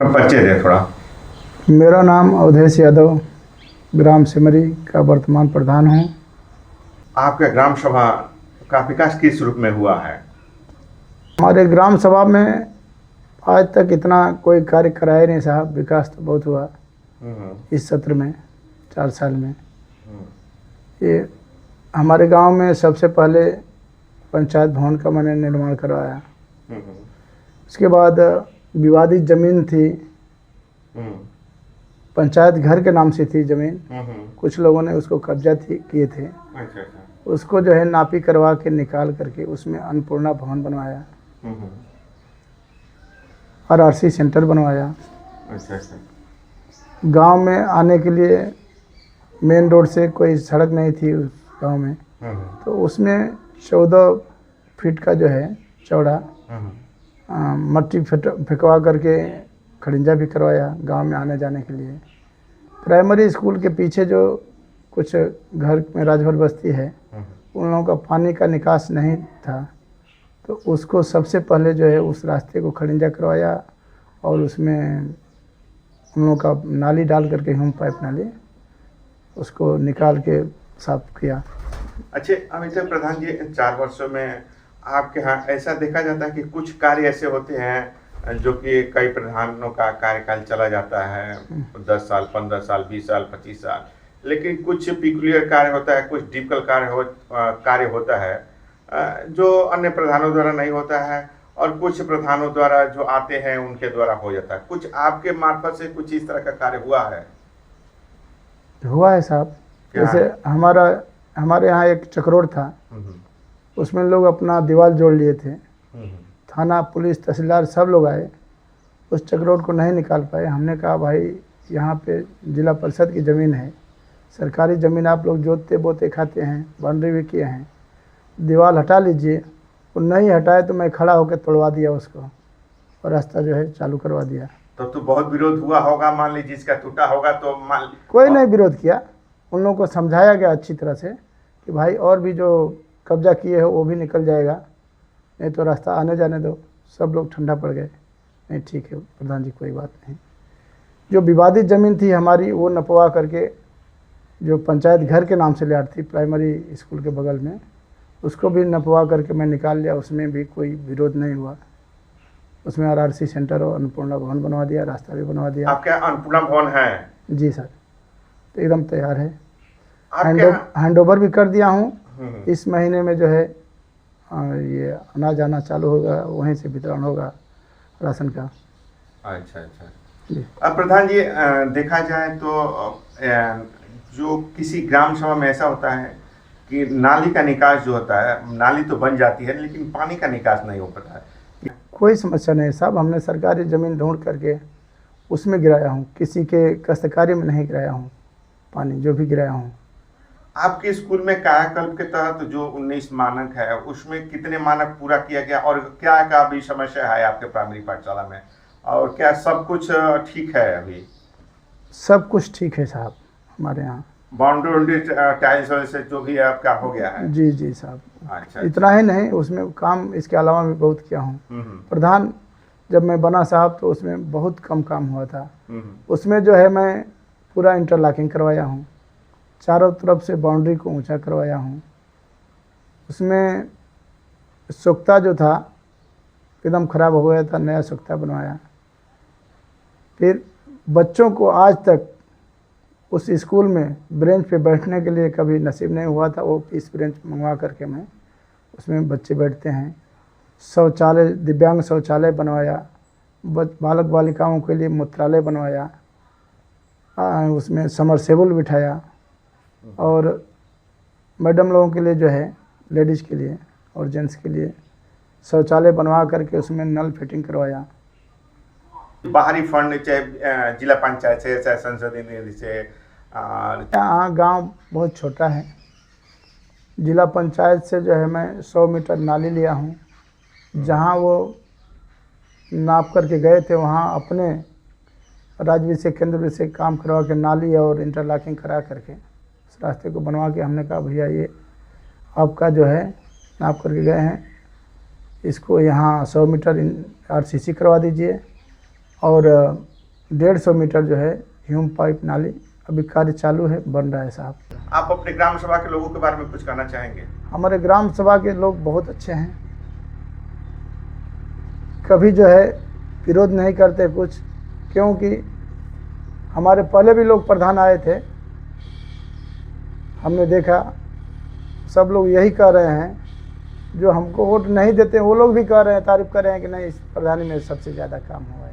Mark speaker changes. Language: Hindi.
Speaker 1: परिचय दें थोड़ा।
Speaker 2: मेरा नाम अवधेश यादव, ग्राम सिमरी का वर्तमान प्रधान हूँ।
Speaker 1: आपके ग्राम सभा का विकास किस रूप में हुआ है?
Speaker 2: हमारे ग्राम सभा में आज तक इतना कोई कार्य कराया नहीं साहब। विकास तो बहुत हुआ इस सत्र में, 4 साल में। ये हमारे गांव में सबसे पहले पंचायत भवन का मैंने निर्माण करवाया। उसके बाद विवादित ज़मीन थी, पंचायत घर के नाम से थी ज़मीन। कुछ लोगों ने उसको कब्जा किए थे।
Speaker 1: अच्छा।
Speaker 2: उसको जो है नापी करवा के निकाल करके उसमें अन्नपूर्णा भवन बनवाया, आरआरसी सेंटर बनवाया।
Speaker 1: अच्छा।
Speaker 2: गांव में आने के लिए मेन रोड से कोई सड़क नहीं थी उस गांव में, तो उसमें 14 फीट का जो है चौड़ा मट्टी फेंकवा करके खड़िंजा भी करवाया गांव में आने जाने के लिए। प्राइमरी स्कूल के पीछे जो कुछ घर में राजभर बस्ती है, उन लोगों का पानी का निकास नहीं था, तो उसको सबसे पहले जो है उस रास्ते को खड़िंजा करवाया और उसमें उन लोगों का नाली डाल करके ह्यूम पाइप नाली उसको निकाल के साफ किया।
Speaker 1: अच्छे अमिताभ प्रधान जी, 4 वर्षों में आपके यहाँ ऐसा देखा जाता है कि कुछ कार्य ऐसे होते हैं जो कि कई प्रधानों का कार्यकाल चला जाता है, 10 साल, 15 साल, 20 साल, 25 साल, लेकिन कुछ पिकुलियर कार्य होता है, कुछ डिफिकल्ट कार्य होता है जो अन्य प्रधानों द्वारा नहीं होता है, और कुछ प्रधानों द्वारा जो आते हैं उनके द्वारा हो जाता है। कुछ आपके मार्फत से कुछ इस तरह का कार्य हुआ है?
Speaker 2: हुआ है साहब। जैसे हमारे यहाँ एक चक्रोड था, उसमें लोग अपना दीवार जोड़ लिए थे। थाना, पुलिस, तहसीलदार सब लोग आए, उस चक्रोड को नहीं निकाल पाए। हमने कहा भाई यहाँ पे जिला परिषद की ज़मीन है, सरकारी ज़मीन, आप लोग जोतते बोते खाते हैं, बाउंड्री भी किए हैं, दीवार हटा लीजिए। वो नहीं हटाए तो मैं खड़ा होकर तोड़वा दिया उसको और रास्ता जो है चालू करवा दिया।
Speaker 1: तो बहुत विरोध हुआ होगा, मान लीजिए जिसका टूटा होगा तो
Speaker 2: कोई नहीं विरोध किया। उन लोगों को समझाया गया अच्छी तरह से कि भाई और भी जो कब्जा किए हो वो भी निकल जाएगा, नहीं तो रास्ता आने जाने दो। सब लोग ठंडा पड़ गए, नहीं ठीक है प्रधान जी, कोई बात नहीं। जो विवादित ज़मीन थी हमारी, वो नपवा करके जो पंचायत घर के नाम से लिया थी प्राइमरी स्कूल के बगल में, उसको भी नपवा करके मैं निकाल लिया। उसमें भी कोई विरोध नहीं हुआ। उसमें आरआरसी सेंटर और अन्नपूर्णा भवन बनवा दिया, रास्ता भी बनवा दिया।
Speaker 1: आपके अन्नपूर्णा भवन है?
Speaker 2: जी सर, तो एकदम तैयार है।
Speaker 1: आपके
Speaker 2: हैंड ओवर भी कर दिया हूँ। इस महीने में जो है ये अनाज आना चालू होगा, वहीं से वितरण होगा राशन का।
Speaker 1: अच्छा।
Speaker 2: जी।
Speaker 1: अब प्रधान जी, देखा जाए तो जो किसी ग्राम सभा में ऐसा होता है कि नाली का निकास जो होता है, नाली तो बन जाती है लेकिन पानी का निकास नहीं हो पाता है।
Speaker 2: कोई समस्या नहीं साहब, हमने सरकारी ज़मीन ढूंढ करके उसमें गिराया हूँ, किसी के काश्तकारी में नहीं गिराया हूँ। पानी जो भी गिराया हूँ।
Speaker 1: आपके स्कूल में कायाकल्प के तहत जो 19 मानक है, उसमें कितने मानक पूरा किया गया, और क्या क्या अभी समस्या है आपके प्राइमरी पाठशाला में, और क्या सब कुछ ठीक है? अभी
Speaker 2: सब कुछ ठीक है साहब हमारे यहाँ।
Speaker 1: बाउंड्री टाइल्स से जो भी है आपका हो गया है?
Speaker 2: जी साहब।
Speaker 1: अच्छा।
Speaker 2: इतना ही नहीं, उसमें काम इसके अलावा भी बहुत किया हूँ। प्रधान जब मैं बना साहब तो उसमें बहुत कम काम हुआ था। उसमें जो है मैं पूरा इंटरलॉकिंग करवाया हूँ, चारों तरफ से बाउंड्री को ऊंचा करवाया हूँ। उसमें सोख्ता जो था एकदम ख़राब हो गया था, नया सोख्ता बनवाया। फिर बच्चों को आज तक उस स्कूल में ब्रेंच पे बैठने के लिए कभी नसीब नहीं हुआ था, वो इस ब्रेंच मंगवा करके मैं उसमें बच्चे बैठते हैं। शौचालय, दिव्यांग शौचालय बनवाया, बालक बालिकाओं के लिए मूत्रालय बनवाया, उसमें समरसेबल बिठाया, और मैडम लोगों के लिए जो है, लेडीज़ के लिए और जेंट्स के लिए शौचालय बनवा करके उसमें नल फिटिंग करवाया।
Speaker 1: बाहरी फंड चाहे जिला पंचायत से, चाहे संसदीय निधि से?
Speaker 2: यहाँ गांव बहुत छोटा है। जिला पंचायत से जो है मैं 100 मीटर नाली लिया हूँ। जहाँ वो नाप करके गए थे, वहाँ अपने राज्य विषय केंद्र विषय काम करवा के नाली और इंटरलॉकिंग करा करके उस रास्ते को बनवा के हमने कहा भैया ये आपका जो है नाप करके गए हैं, इसको यहाँ 100 मीटर आरसीसी करवा दीजिए और 150 मीटर जो है ह्यूम पाइप नाली अभी कार्य चालू है, बन रहा है साहब।
Speaker 1: आप अपने ग्राम सभा के लोगों के बारे में कुछ कहना चाहेंगे?
Speaker 2: हमारे ग्राम सभा के लोग बहुत अच्छे हैं, कभी जो है विरोध नहीं करते कुछ, क्योंकि हमारे पहले भी लोग प्रधान आए थे, हमने देखा सब लोग यही कह रहे हैं, जो हमको वोट नहीं देते वो लोग भी कह रहे हैं, तारीफ कर रहे हैं कि नहीं इस प्रधानी में सबसे ज़्यादा काम हुआ।